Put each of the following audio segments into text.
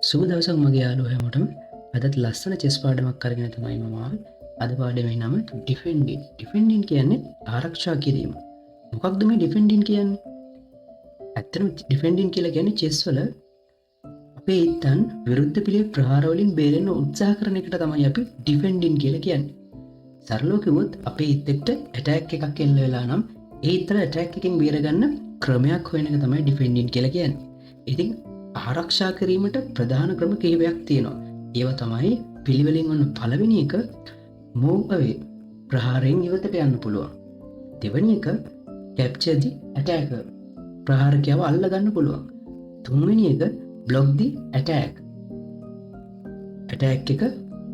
සුබ දවසක් මගේ යාළුවෝ හැමෝටම අදත් ලස්සන චෙස් පාඩමක් අරගෙන තමයි මම ආවේ. අද පාඩමේ නම ඩිෆෙන්ඩින්. ඩිෆෙන්ඩින් කියන්නේ ආරක්ෂා කිරීම. මොකක්ද මේ ඩිෆෙන්ඩින් කියන්නේ? ඇත්තටම ඩිෆෙන්ඩින් කියලා කියන්නේ චෙස් වල අපේ ඉත්තන් විරුද්ධ පිළිවෙත් ප්‍රහාර වලින් බේරෙන්න උත්සාහ කරන එකට තමයි අපි ඩිෆෙන්ඩින් කියලා කියන්නේ. සරලව කිව්වොත් අපේ ඉත්තෙක්ට ඇටැක් එකක් එල්ල වෙලා නම් ඒ ඉත්තට ඇටැක් එකෙන් බේරගන්න ක්‍රමයක් හොයන එක තමයි ඩිෆෙන්ඩින් කියලා කියන්නේ. ඉතින් ආරක්ෂා කිරීමට ප්‍රධාන ක්‍රම කිහිපයක් තියෙනවා. ඒවා තමයි පිළිවෙලින් වන්න පළවෙනි එක move away ප්‍රහාරයෙන් ඉවතට යන්න පුළුවන්. දෙවෙනි එක capture the attacker ප්‍රහාරකයව අල්ල ගන්න පුළුවන්. තුන්වෙනි එක block the attack එක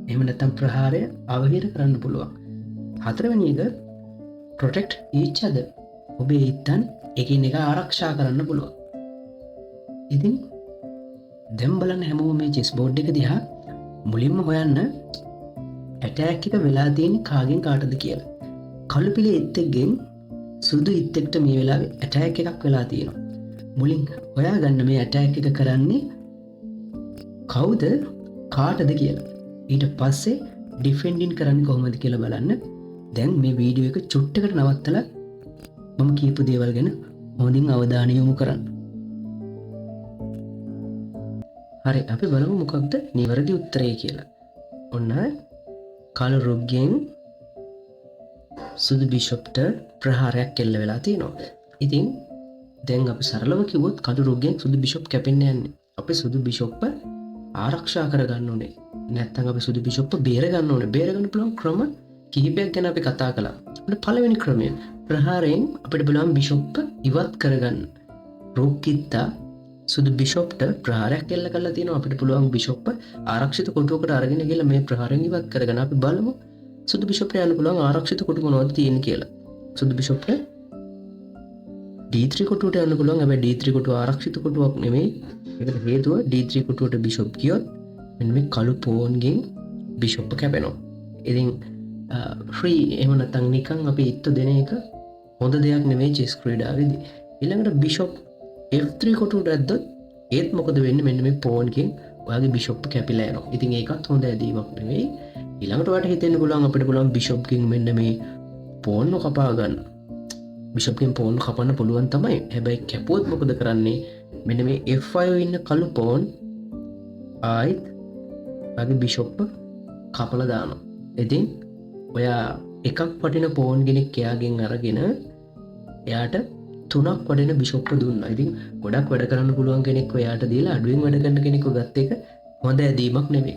එහෙම නැත්නම් ප්‍රහාරය අවහිර කරන්න පුළුවන්. හතරවෙනි එක protect each other ඔබේ ඉත්තන් එකිනෙක ආරක්ෂා කරන්න පුළුවන්. ඉතින් දැන් බලන්න හැමෝම මේ චෙස් බෝඩ් එක දිහා මුලින්ම හොයන්න ඇටැක් එක වෙලා තියෙන්නේ කාගෙන් කාටද කියලා. කළු පිළේ ඉත්තෙක්ගෙන් සුදු ඉත්තෙක්ට මේ වෙලාවේ ඇටැක් එකක් වෙලා තියෙනවා. මුලින් හොයාගන්න මේ ඇටැක් එක කරන්නේ කවුද කාටද කියලා. ඊට පස්සේ ඩිෆෙන්ඩින් කරන්නේ කොහොමද කියලා බලන්න. දැන් මේ වීඩියෝ එක චුට්ටකට නවත්තලා මම කියපු දේවල් ගැන හොඳින් අවධානය යොමු කරන්න. හරි අපි බලමු මොකක්ද නිවැරදි උත්තරය කියලා. ඔන්න කළු රුක්ගෙන් සුදු බිෂොප්ට ප්‍රහාරයක් එල්ල වෙලා තියෙනවා. ඉතින් දැන් අපි සරලව කිව්වොත් කළු රුක්ගෙන් සුදු බිෂොප් කැපෙන්න යන්නේ. අපි සුදු බිෂොප්ප ආරක්ෂා කරගන්න ඕනේ. නැත්නම් අපි සුදු බිෂොප්ප බේර ගන්න ඕනේ. බේර ගන්න පුළුවන් ක්‍රම කිහිපයක් ගැන අපි කතා කළා. අපිට පළවෙනි ක්‍රමය ප්‍රහාරයෙන් අපිට බලන්න බිෂොප්ප ඉවත් කරගන්න. රුක්කිත්තා සුදු බිෂොප්ට ප්‍රහාරයක් එල්ල කරලා තියෙනවා. අපිට පුළුවන් බිෂොප්ප ආරක්ෂිත කොටුවකට අරගෙන ගිහලා මේ ප්‍රහාරයෙන් ඉවත් කරගෙන අපි බලමු සුදු බිෂොප්ට යන්න පුළුවන් ආරක්ෂිත කොටු මොනවද තියෙන්නේ කියලා. සුදු බිෂොප්ට D3 කොටුවට යන්න පුළුවන්. හැබැයි D3 කොටුව ආරක්ෂිත කොටුවක් නෙමෙයි. ඒකට හේතුව D3 කොටුවට බිෂොප් ගියොත් මෙන්න මේ කළු පෝන්ගෙන් බිෂොප් කැපෙනවා. ඉතින් ෆ්‍රී එහෙම නැත්නම් නිකන් අපි ඉත්තු දෙන එක හොඳ දෙයක් නෙමෙයි චෙස් ක්‍රීඩාවේදී. ඊළඟට බිෂොප් F3 කොටුවට ඇද්දොත් ඒත් මොකද වෙන්නේ මෙන්න මේ පෝන්ගෙන් ඔයාගේ බිෂොප් කැපිලා යනවා. ඉතින් ඒකත් හොඳ ඇදීමක් නෙවෙයි. ඊළඟට ඔයාලට හිතෙන්න පුළුවන් අපිට පුළුවන් බිෂොප්ගෙන් මෙන්න මේ පෝන්ව කපා ගන්න. බිෂොප්ගෙන් පෝන් කපන්න පුළුවන් තමයි. හැබැයි කැපුවොත් මොකද කරන්නේ? මෙන්න මේ F5 ඉන්න කළු පෝන් ආයිත් ඔයාගේ බිෂොප් කපලා දානවා. ඉතින් ඔයා එකක් වටින පෝන් කෙනෙක් එයාගෙන් අරගෙන එයාට 3ක් වඩන බිෂොප්ප දුන්නා. ඉතින් ගොඩක් වැඩ කරන්න පුළුවන් කෙනෙක් ඔයාට දීලා අඩුවෙන් වැඩ කරන කෙනෙක්ව ගත්ත එක හොඳ ඇදීමක් නෙවෙයි.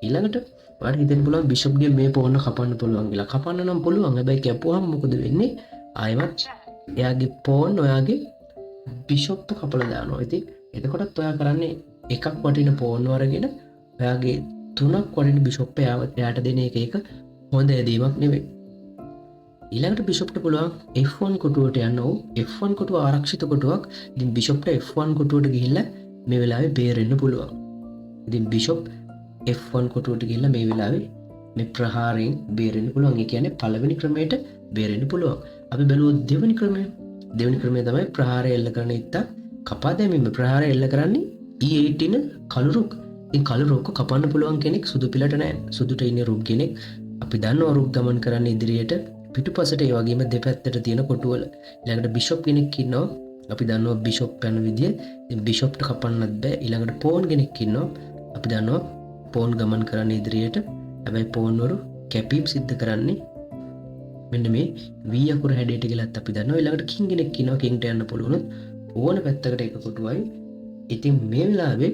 ඊළඟට ඔයාලට හිතෙන්න පුළුවන් බිෂොප්ගේ මේ පෝන කපන්න පුළුවන් කියලා. කපන්න නම් පුළුවන්. හැබැයි කැපුවාම මොකද වෙන්නේ? ආයෙමත් එයාගේ පෝන් ඔයාගේ බිෂොප්ප කපලා දානවා. ඉතින් එතකොටත් ඔයා කරන්නේ එකක් වටින පෝන් අරගෙන ඔයාගේ 3ක් වටින බිෂොප්ප එයාට දෙන එක හොඳ ඇදීමක් නෙවෙයි. ඊළඟට බිෂොප්ට පුළුවන් F1 කොටුවට යන්න ඕ. F1 කොටුව ආරක්ෂිත කොටුවක්. ඉතින් බිෂොප්ට F1 කොටුවට ගිහිල්ලා මේ වෙලාවේ බේරෙන්න පුළුවන්. ඉතින් බිෂොප් F1 කොටුවට ගිහිල්ලා මේ වෙලාවේ මේ ප්‍රහාරයෙන් බේරෙන්න පුළුවන්. ඒ කියන්නේ පළවෙනි ක්‍රමයට බේරෙන්න පුළුවන්. අපි බලුවොත් දෙවෙනි ක්‍රමය. දෙවෙනි ක්‍රමය තමයි ප්‍රහාරය එල්ල කරන ඉත්තා කපා දැමීම. ප්‍රහාරය එල්ල කරන්නේ E18 කළු රුක්. ඉතින් කළු රුක්ක කපන්න පුළුවන් කෙනෙක් සුදු පිළට නැහැ. සුදුට ඉන්නේ රුක් කෙනෙක්. අපි දන්නවා රුක් ගමන් කරන්න ඉදිරියට පිටුපසට ඒ වගේම දෙපැත්තට තියෙන කොටුවල. ඊළඟට බිෂොප් කෙනෙක් ඉන්නවා. අපි දන්නවා බිෂොප් යන විදිය. ඉතින් බිෂොප්ට කපන්නත් බෑ. ඊළඟට පෝන් කෙනෙක් ඉන්නවා. අපි දන්නවා පෝන් ගමන් කරන්න ඉදිරියට. හැබැයි පෝන් වල කැපීම් සිද්ධ කරන්නේ මෙන්න මේ V අකුර හැඩයට ගිලත් අපි දන්නවා. ඊළඟට කිං කෙනෙක් ඉන්නවා. කිංට යන්න පුළුවන් ඕන පැත්තකට එක කොටුවයි. ඉතින් මේ වෙලාවේ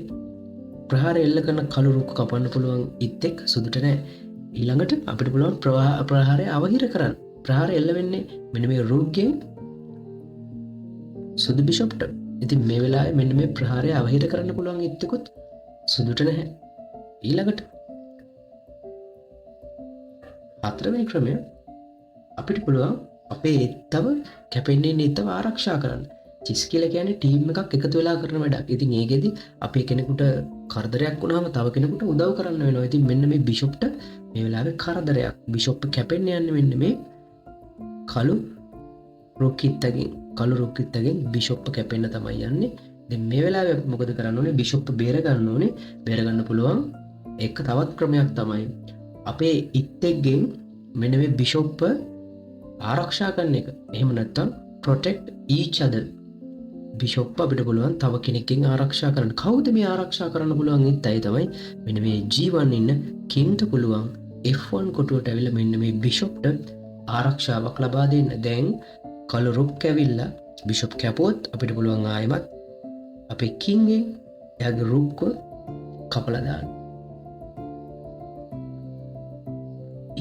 ප්‍රහාරය එල්ල කරන කළු රුක් කපන්න පුළුවන් ඉත්තෙක් සුදුට නැහැ. ඊළඟට අපිට පුළුවන් ප්‍රහාරය අවහිර කරන්න. ප්‍රහාරය එල්ල වෙන්නේ මෙන්න මේ රුක්ගෙන් සුදු බිෂොප්ට. ඉතින් මේ වෙලාවේ මෙන්න මේ ප්‍රහාරය අවහිර කරන්න පුළුවන් ඉත්තෙකුත් සුදුට නැහැ. ඊළඟට හතරවෙනි ක්‍රමය අපිට පුළුවන් අපේ එත්තව කැපෙන්නේ ඉත්තව ආරක්ෂා කරන්න. චෙස් කියලා කියන්නේ ටීම් එකක් එකතු වෙලා කරන වැඩක්. ඉතින් ඒකෙදි අපි කෙනෙකුට කරදරයක් වුණාම තව කෙනෙකුට උදව් කරන්න වෙනවා. ඉතින් මෙන්න මේ බිෂොප්ට මේ වෙලාවේ කරදරයක්. බිෂොප් කැපෙන්න යන්නේ මෙන්න මේ කළු රුක්කිත්තගෙන්. කළු රුක්කිත්තගෙන් බිෂොප් කැපෙන්න තමයි යන්නේ. දැන් මේ වෙලාවේ අපි මොකද කරන්න ඕනේ? බිෂොප් බේර ගන්න ඕනේ. බේර ගන්න පුළුවන් එක තවත් ක්‍රමයක් තමයි අපේ ඉත්තෙක්ගෙන් මෙන්න මේ බිෂොප් ආරක්ෂා කරන එක. එහෙම නැත්නම් protect each other. බිෂොප් අපිට පුළුවන් තව කෙනෙක්ගෙන් ආරක්ෂා කරන්න. කවුද මේ ආරක්ෂා කරන්න පුළුවන් ඉත්තයි තමයි මෙන්න මේ G1 ඉන්න කින්ට පුළුවන් F1 කොටුවට ඇවිල්ලා මෙන්න මේ බිෂොප්ට ආරක්ෂාවක් ලබා දෙන්න. දැන් කළු රුක් ඇවිල්ලා බිෂොප් කැපුවොත් අපිට පුළුවන් ආයෙමත් අපේ කින්ගෙන් එයාගේ රුක්ව කපලා දාන්න.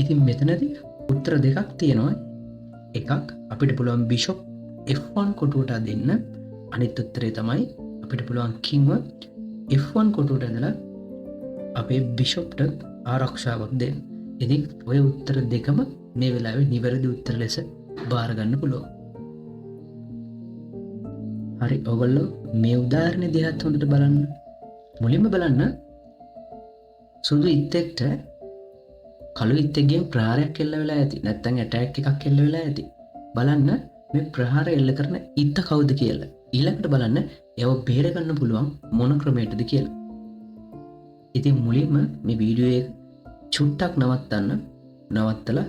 ඉතින් මෙතනදී උත්තර දෙකක් තියෙනවා. එකක් අපිට පුළුවන් බිෂොප් F1 කොටුවට දෙන්න. අනිත් උත්තරේ තමයි අපිට පුළුවන් කින්ව F1 කොටුවට ඇදලා අපේ බිෂොප්ට ආරක්ෂාවක් දෙන්න. ඉතින් ඔය උත්තර දෙකම මේ වෙලාවේ නිවැරදි උත්තර ලෙස බාර ගන්න පුළුවන්. හරි, ඔයගොල්ලෝ මේ උදාහරණය දිහාත් හොඳට බලන්න. මුලින්ම බලන්න සුදු ඉත්තෙක්ට කළු ඉත්තෙක්ගෙන් ප්‍රහාරයක් එල්ල වෙලා ඇති. නැත්නම් ඇටැක් එකක් එල්ල වෙලා ඇති. බලන්න මේ ප්‍රහාරය එල්ල කරන ඉත්ත කවුද කියලා. ඊළඟට බලන්න ඒව බේර ගන්න පුළුවන් මොන ක්‍රමයකටද කියලා. ඉතින් මුලින්ම මේ වීඩියෝ එක චුට්ටක් නවත්තලා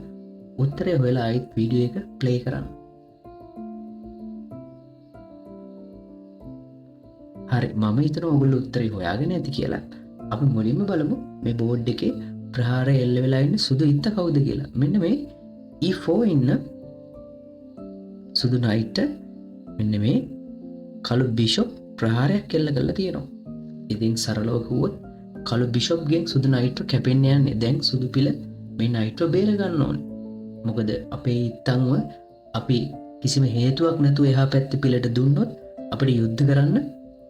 උත්තරය හොයලා ආයෙත් වීඩියෝ එක ප්ලේ කරන්න. හරි, මම හිතනවා ඔයගොල්ලෝ උත්තරේ හොයාගෙන ඇති කියලා. අපි මුලින්ම බලමු මේ බෝඩ් එකේ ප්‍රහාරය එල්ල වෙලා ඉන්න සුදු ඉත්ත කවුද කියලා. මෙන්න මේ E4 ඉන්න සුදු නයිට් මෙන්න මේ කළු බිෂොප් ප්‍රහාරයක් එල්ල කරලා තියෙනවා. ඉතින් සරලව කිව්වොත් කළු බිෂොප්ගෙන් සුදු නයිට්ව කැපෙන්න යන්නේ. දැන් සුදු පිළ මේ නයිට්ව බේර ගන්න ඕනේ. මොකද අපේ ඉත්තන්ව අපි කිසිම හේතුවක් නැතුව එහා පැත්තේ පිළට දුන්නොත් අපිට යුද්ධ කරන්න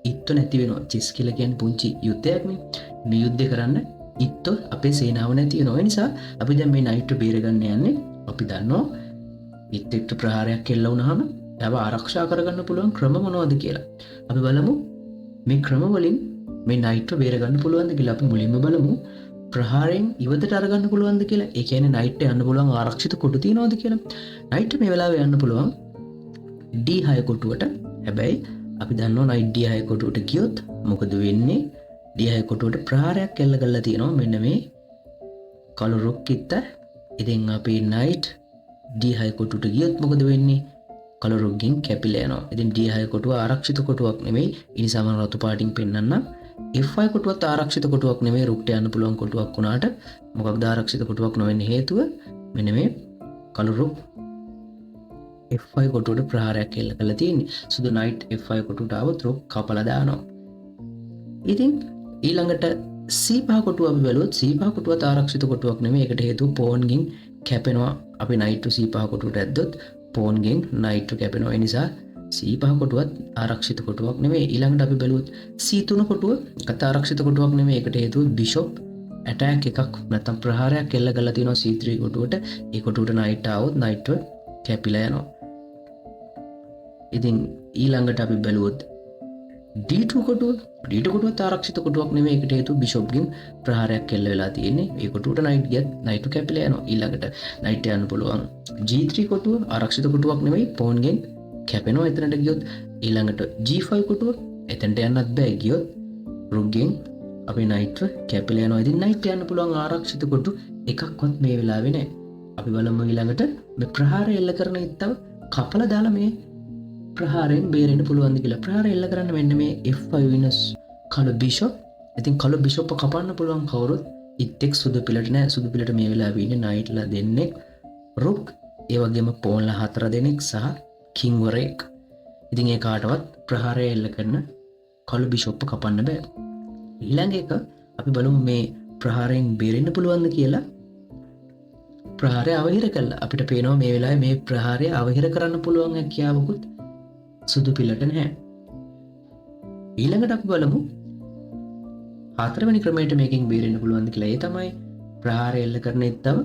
ඉත්තු නැති වෙනවා. චෙස් කියලා කියන්නේ පුංචි යුද්ධයක් නේ. මේ යුද්ධය කරන්න ඉත්තු අපේ සේනාව නැති වෙනවා. ඒ නිසා අපි දැන් මේ නයිට්ව බේර ගන්න යන්නේ. අපි දන්නවා ඉත්තෙක්ට ප්‍රහාරයක් එල්ල වුණාම එයාව ආරක්ෂා කරගන්න පුළුවන් ක්‍රම මොනවද කියලා. අපි බලමු මේ ක්‍රම වලින් මේ නයිට්ව බේර ගන්න පුළුවන්ද කියලා. අපි මුලින්ම බලමු ප්‍රහාරයෙන් ඉවතට අරගන්න පුළුවන්ද කියලා. ඒ කියන්නේ නයිට්ට යන්න පුළුවන් ආරක්ෂිත කොටු තියනවද කියලා. නයිට්ට මේ වෙලාවේ යන්න පුළුවන් D6 කොටුවට. හැබැයි අපි දන්නවා නයිට් D6 කොටුවට ගියොත් මොකද වෙන්නේ? D6 කොටුවට ප්‍රහාරයක් එල්ල කරලා තියෙනවා. මෙන්න මේ කළු රුක් ඉත්ත. ඉතින් අපි නයිට් D6 කොටුවට ගියොත් මොකද වෙන්නේ? කළු රුක්ගෙන් කැපිලා යනවා. ඉතින් D6 කොටුව ආරක්ෂිත කොටුවක් නෙමෙයි. ඒ නිසා මම රතු පාටින් පෙන්නන්නම්. F5 කොටුවත් ආරක්ෂිත කොටුවක් නෙමෙයි. රුක්ට යන්න පුළුවන් කොටුවක් වුණාට මොකක්ද ආරක්ෂිත කොටුවක් නොවෙන්න හේතුව? මෙන්න මේ කළු රුක් F5 කොටුවට ප්‍රහාරයක් එල්ල කරලා තියෙන්නේ. සුදු නයිට් F5 කොටුවට ආවොත් රුක් කපලා දානවා. ඉතින් ඊළඟට C5 කොටුව අපි බැලුවොත් C5 කොටුවත් ආරක්ෂිත කොටුවක් නෙමෙයි. ඒකට හේතුව පෝන්ගෙන් කැපෙනවා. අපි නයිට් C5 කොටුවට ඇද්දොත් පෝන්ගෙන් නයිට් කැපෙනවා. ඒ නිසා C5 කොටුවත් ආරක්ෂිත කොටුවක් නෙමෙයි. ඊළඟට අපි බැලුවොත් C3 කොටුව කත ආරක්ෂිත කොටුවක් නෙමෙයි. ඒකට හේතුව බිෂොප් ඇටැක් එකක් නැත්නම් ප්‍රහාරයක් එල්ල කරලා තියෙනවා C3 කොටුවට. ඒ කොටුවට නයිට් ආවොත් නයිට්ව කැපිලා යනවා. ඉතින් ඊළඟට අපි බැලුවොත් D2 කොටුවත් ආරක්ෂිත කොටුවක් නෙමෙයි. ඒකට හේතුව බිෂොප්ගෙන් ප්‍රහාරයක් එල්ල වෙලා තියෙන්නේ. ඒ කොටුවට නයිට් ගියත් නයිට් කැපිලා යනවා. ඊළඟට නයිට් යන්න පුළුවන් G3 කොටුව ආරක්ෂිත කොටුවක් නෙමෙයි. පෝන්ගෙන් කැපෙනවා එතනට ගියොත්. ඊළඟට G5 කොටුව එතනට යන්නත් බෑ. ගියොත් රුක්ගෙන් අපේ නයිට්ව කැපිලා යනවා. ඉතින් නයිට් යන්න පුළුවන් ආරක්ෂිත කොටු එකක්වත් මේ වෙලාවේ නැහැ. අපි බලමු ඊළඟට මේ ප්‍රහාරය එල්ල කරන ඉත්තව කපලා දාලා මේ ප්‍රහාරයෙන් බේරෙන්න පුළුවන්ද කියලා. ප්‍රහාරය එල්ල කරන්න මෙන්න මේ F5 විනස් කළු බිෂොප්. ඉතින් කළු බිෂොප්ව කපන්න පුළුවන් කවුරුත් ඉත්තෙක් සුදු පිළට නෑ. සුදු පිළට මේ වෙලාවේ ඉන්නේ නයිට්ලා දෙන්නෙක්, රුක්, ඒ වගේම පෝන්ලා 4 දෙනෙක් සහ කිංවරෙක්. ඉතින් ඒ කාටවත් ප්‍රහාරය එල්ල කරන කළු බිෂොප්ව කපන්න බෑ. ඊළඟ එක අපි බලමු මේ ප්‍රහාරයෙන් බේරෙන්න පුළුවන්ද කියලා. ප්‍රහාරය අවහිර කළා. අපිට පේනවා මේ වෙලාවේ මේ ප්‍රහාරය අවහිර කරන්න පුළුවන් හැකියාවකුත් සුදු පිළට නැහැ. ඊළඟට අපි බලමු හතරවෙනි ක්‍රමයට මේකෙන් බේරෙන්න පුළුවන්ද කියලා. ඒ තමයි ප්‍රහාරය එල්ල කරන ඉත්තව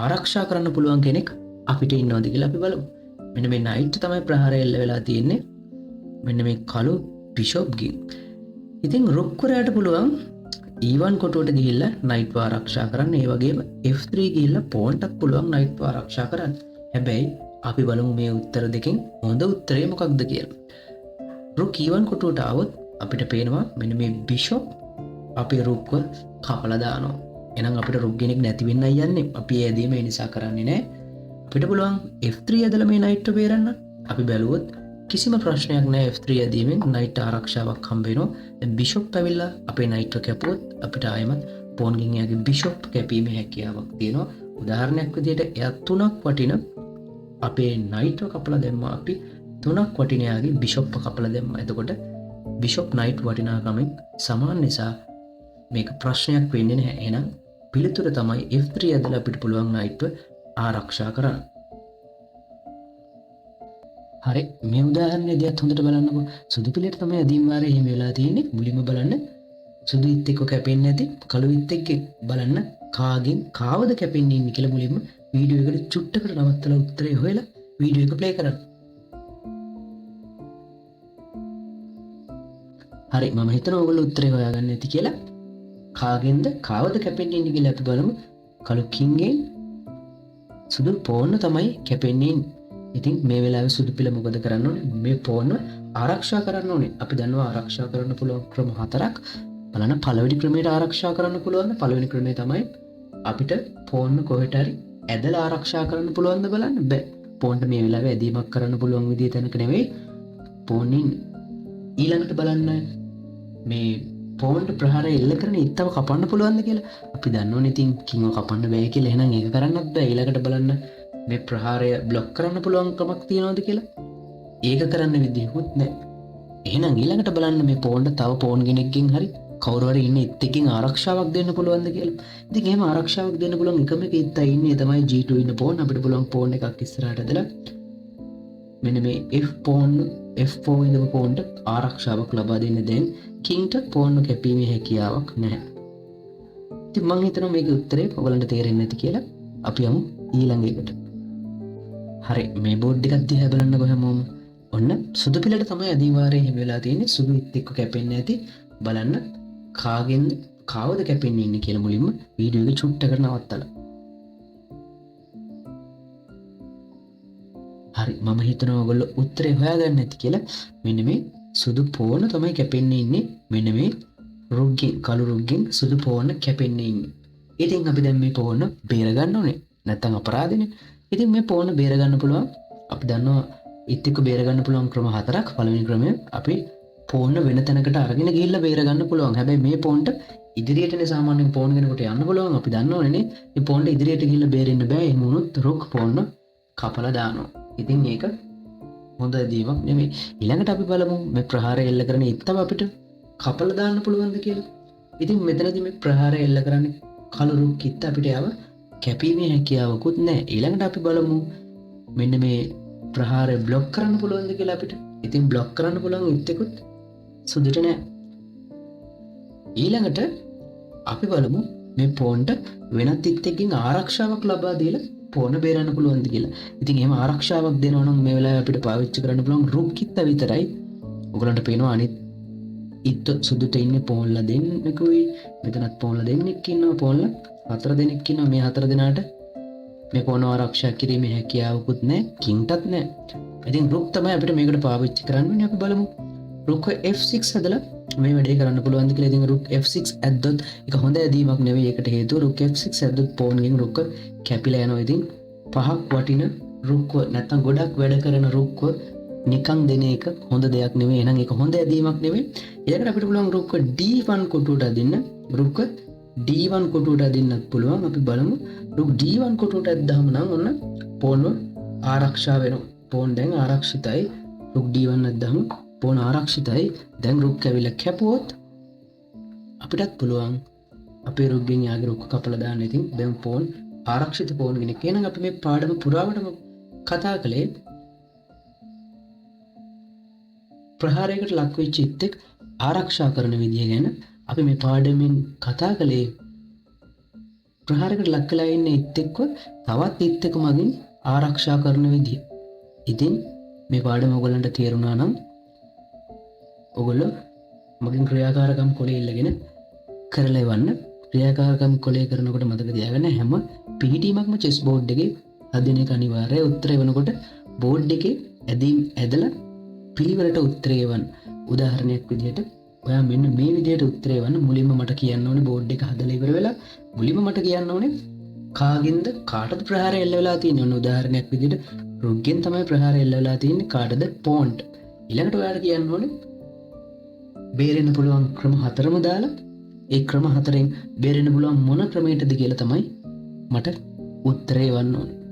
ආරක්ෂා කරන්න පුළුවන් කෙනෙක් අපිට ඉන්නවද කියලා අපි බලමු. මෙන්න මේ නයිට් තමයි ප්‍රහාරය එල්ල වෙලා තියෙන්නේ. මෙන්න මේ කළු බිෂොප්ගෙන්. ඉතින් රුක්වරයාට පුළුවන් E1 කොටුවට ගිහිල්ලා නයිට්ව ආරක්ෂා කරන්න. ඒ වගේම F3 ගිහිල්ලා පෝන්ටත් පුළුවන් නයිට්ව ආරක්ෂා කරන්න. හැබැයි අපි බලමු මේ උත්තර දෙකෙන් හොඳ උත්තරේ මොකක්ද කියලා. රුක් E1 කොටුවට ආවොත් අපිට පේනවා මෙන්න මේ බිෂොප් අපි රුක්ව කපලා දානවා. එහෙනම් අපිට රුක් කෙනෙක් නැති වෙන්න යන්නේ. අපි ඇදීම ඒ නිසා කරන්නේ නැහැ. අපිට පුළුවන් F3 ඇදලා මේ නයිට් එක බේරන්න. අපි බැලුවොත් කිසිම ප්‍රශ්නයක් නැහැ. F3 ඇදීමෙන් නයිට් ආරක්ෂාවක් හම්බ වෙනවා. දැන් බිෂොප් ඇවිල්ලා අපේ නයිට් එක කැපුවොත් අපිට ආයෙමත් පෝන් ගෙන් එයාගේ බිෂොප් කැපීමේ හැකියාවක් තියෙනවා. උදාහරණයක් විදිහට එයා 3ක් වටින අපේ නයිට් එක කපලා දැම්මා. අපි 3ක් වටින එයාගේ බිෂොප් කපලා දැම්මා. එතකොට බිෂොප් නයිට් වටිනාකමෙන් සමාන නිසා මේක ප්‍රශ්නයක් වෙන්නේ නැහැ. එහෙනම් පිළිතුර තමයි F3 ඇදලා අපිට පුළුවන් නයිට් එක ආරක්ෂා කරන්න. හරි, මේ උදාහරණයේදීත් හොඳට බලන්නකෝ. සුදු පිළියට තමයි අදීම් වාරේ එහෙම වෙලා තියෙන්නේ. මුලින්ම බලන්න සුදු ඉත් එක්ක කැපෙන්නේ නැති කළු ඉත් එක්ක බලන්න කාගෙන් කාවද කැපෙන්නේ ඉන්නේ කියලා මුලින්ම වීඩියෝ එකට චුට්ටකට නවත්තලා උත්තරේ හොයලා වීඩියෝ එක ප්ලේ කරන්න. හරි, මම හිතනවා ඔයගොල්ලෝ උත්තරේ හොයාගන්න ඇති කියලා. කාගෙන්ද කාවද කැපෙන්නේ ඉන්නේ කියලා අපි බලමු. කළු කින්ගෙන් සුදු පෝන්න තමයි කැපෙන්නේ. ඉතින් මේ වෙලාවේ සුදු පිළ මොකද කරන්න ඕනේ? මේ පෝන්න ආරක්ෂා කරන්න ඕනේ. අපි දන්නවා ආරක්ෂා කරන්න පුළුවන් ක්‍රම 4ක්. බලන්න පළවෙනි ක්‍රමයට ආරක්ෂා කරන්න පුළුවන්. පළවෙනි ක්‍රමය තමයි අපිට පෝන්න කොහෙට හරි ඇදලා ආරක්ෂා කරන්න පුළුවන්ද බලන්න. බෑ. පෝන්ට මේ වෙලාවේ ඇදීමක් කරන්න පුළුවන් විදිය තැනක නෙවෙයි. පෝන්නින් ඊළඟට බලන්න මේ පෝන්ට ප්‍රහාරය එල්ල කරන ඉත්තව කපන්න පුළුවන්ද කියලා. අපි දන්නවනේ ඉතින් කින්ව කපන්න බෑ කියලා. එහෙනම් ඒක කරන්නත් බෑ. ඊළඟට බලන්න මේ ප්‍රහාරය බ්ලොක් කරන්න පුළුවන් ක්‍රමක් තියනවද කියලා. ඒක කරන්න විදිහකුත් නැහැ. එහෙනම් ඊළඟට බලන්න මේ පෝන්ට තව පෝන් කෙනෙක්ගෙන් හරි කවුරු හරි ඉන්නේ ඉත් එකකින් ආරක්ෂාවක් දෙන්න පුළුවන්ද කියලා. ඉතින් එහෙම ආරක්ෂාවක් දෙන්න පුළුවන් එකම එක ඉත්තයි ඉන්නේ තමයි G2 ඉන්න පෝන්. අපිට පුළුවන් පෝන් එකක් ඉස්සරහට ඇදලා මෙන්න මේ F4 ඉඳපු පෝන්ට ආරක්ෂාවක් ලබා දෙන්න. දැන් කින්ට පෝන් කැපීමේ හැකියාවක් නැහැ. ඉතින් මම හිතනවා මේකේ උත්තරේ ඔයගලන්ට තේරෙන්නේ නැති කියලා. අපි යමු ඊළඟ එකට. හරි, මේ බෝඩ් එකක් දිහා බලන්නකො හැමෝම. ඔන්න සුදු පිළට තමයි අදිවාරේ එහෙම වෙලා තියෙන්නේ. සුදු ඉත් එක්ක කැපෙන්නේ නැති. බලන්න කාගෙන්ද කාවද කැපෙන්නේ ඉන්නේ කියලා මුලින්ම වීඩියෝ එක චුට්ටකට නවත්තලා. හරි, මම හිතනවා ඔයගොල්ලෝ උත්තරේ හොයාගන්න ඇති කියලා. මෙන්න මේ සුදු පෝන තමයි කැපෙන්නේ ඉන්නේ. මෙන්න මේ රුග්ගෙන් කළු රුග්ගෙන් සුදු පෝන කැපෙන්නේ ඉන්නේ. ඉතින් අපි දැන් මේ පෝන බේර ගන්න ඕනේ. නැත්තම් අපරාධනේ. ඉතින් මේ පෝන බේර ගන්න පුළුවන්. අපි දන්නවා ඉත් එක්ක බේර ගන්න පුළුවන් ක්‍රම 4ක්. පළවෙනි ක්‍රමය අපි පෝන්න වෙන තැනකට අරගෙන ගිහිල්ලා බේර ගන්න පුළුවන්. හැබැයි මේ පෝන්ට ඉදිරියටනේ සාමාන්‍යයෙන් පෝන් කෙනෙකුට යන්න පුළුවන්. අපි දන්නවනේ මේ පෝන්ට ඉදිරියට ගිහිල්ලා බේරෙන්න බෑ. එහෙම වුණොත් රුක් පෝන්න කපලා දානවා. ඉතින් ඒක හොඳ දීමක් නෙමෙයි. ඊළඟට අපි බලමු මේ ප්‍රහාරය එල්ල කරන ඉත්තව අපිට කපලා දාන්න පුළුවන්ද කියලා. ඉතින් මෙතනදී මේ ප්‍රහාරය එල්ල කරන්නේ කළු රුක් ඉත්ත අපිට යව කැපීමේ හැකියාවකුත් නැහැ. ඊළඟට අපි බලමු මෙන්න මේ ප්‍රහාරය බ්ලොක් කරන්න පුළුවන්ද කියලා අපිට. ඉතින් බ්ලොක් කරන්න පුළුවන් ඉත්තෙකුත් සුදුට නැහැ. ඊළඟට අපි බලමු මේ පෝන්ට වෙනත් ඉත්තකින් ආරක්ෂාවක් ලබා දීලා පෝන බේරන්න පුළුවන්ද කියලා. ඉතින් එහෙම ආරක්ෂාවක් දෙනවා නම් මේ වෙලාවේ අපිට පාවිච්චි කරන්න පුළුවන් රුක් ඉත්ත විතරයි. ඔයගලන්ට පේනවා අනිත් ඉත්ත සුදුට ඉන්නේ පෝන්ලා දෙන්නෙකුයි. මෙතනත් පෝන්ලා දෙන්නෙක් ඉන්නවා. පෝන්ලා 4 දෙනෙක් ඉන්නවා. මේ 4 දෙනාට මේ පෝන ආරක්ෂා කිරීමේ හැකියාවකුත් නැහැ. කින්ටත් නැහැ. ඉතින් රුක් තමයි අපිට මේකට පාවිච්චි කරන්න වෙන්නේ. අපි බලමු රුක් F6 හදලා මේ වැඩේ කරන්න පුළුවන්ද කියලා. ඉතින් රුක් F6 ඇද්දොත් ඒක හොඳ ඇදීමක් නෙවෙයි. ඒකට හේතුව රුක් F6 ඇද්දොත් පෝන් ගෙන් රුක් කැපිලා යනවා. ඉතින් පහක් වටින රුක්ව නැත්තම් ගොඩක් වැඩ කරන රුක්ව නිකන් දෙන එක හොඳ දෙයක් නෙවෙයි. එහෙනම් ඒක හොඳ ඇදීමක් නෙවෙයි. ඊළඟට අපිට පුළුවන් රුක්ව D1 කොටුවට අදින්න. රුක්ව D1 කොටුවට අදින්නත් පුළුවන්. අපි බලමු රුක් D1 කොටුවට ඇද්දාම නම් ඔන්න පෝන්ව ආරක්ෂා වෙනවා. පෝන් දැන් ආරක්ෂිතයි. රුක් D1 ඇද්දාම පෝන ආරක්ෂිතයි. දැන් රුක් ඇවිල්ලා කැපුවොත් අපිටත් පුළුවන් අපේ රුක්ගෙන් යාගේ රුක් කපලා දාන්න. ඉතින් දැන් පෝන් ආරක්ෂිත පෝන් කෙනෙක්. එහෙනම් අපි මේ පාඩම පුරාවටම කතා කළේ ප්‍රහාරයකට ලක් වෙච්ච ඉත්තෙක් ආරක්ෂා කරන විදිය ගැන. අපි මේ පාඩමෙන් කතා කළේ ප්‍රහාරයකට ලක් වෙලා ඉන්න ඉත්තෙක්ව තවත් ඉත්තෙක් මගින් ආරක්ෂා කරන විදිය. ඉතින් මේ පාඩම ඔයගලන්ට තේරුණා නම් ඔගොල්ලෝ මගින් ක්‍රියාකාරකම් කොලේ ඉල්ලගෙන කරලා එවන්න. ක්‍රියාකාරකම් කොලේ කරනකොට මතක තියාගන්න හැම පිහිටීමක්ම චෙස් බෝඩ් එකේ හදින එක අනිවාර්යයි. උත්තරේ වෙනකොට බෝඩ් එකේ ඇදීම් ඇදලා පිළිවෙලට උත්තරේ එවන්න. උදාහරණයක් විදිහට ඔයා මෙන්න මේ විදිහට උත්තරේ වන්න මුලින්ම මට කියන්න ඕනේ බෝඩ් එක හදලා ඉවර වෙලා මුලින්ම මට කියන්න ඕනේ කාගෙන්ද කාටද ප්‍රහාරය එල්ල වෙලා තියෙන්නේ. ඔන්න උදාහරණයක් විදිහට රුග්ගෙන් තමයි ප්‍රහාරය එල්ල වෙලා තියෙන්නේ. කාටද? පෝන්ට්. ඊළඟට ඔයාලට කියන්න ඕනේ බේරෙන්න පුළුවන් ක්‍රම 4ම දාලා ඒ ක්‍රම 4ෙන් බේරෙන්න පුළුවන් මොන ක්‍රමයකටද කියලා තමයි මට උත්තරේ වන්න ඕනේ.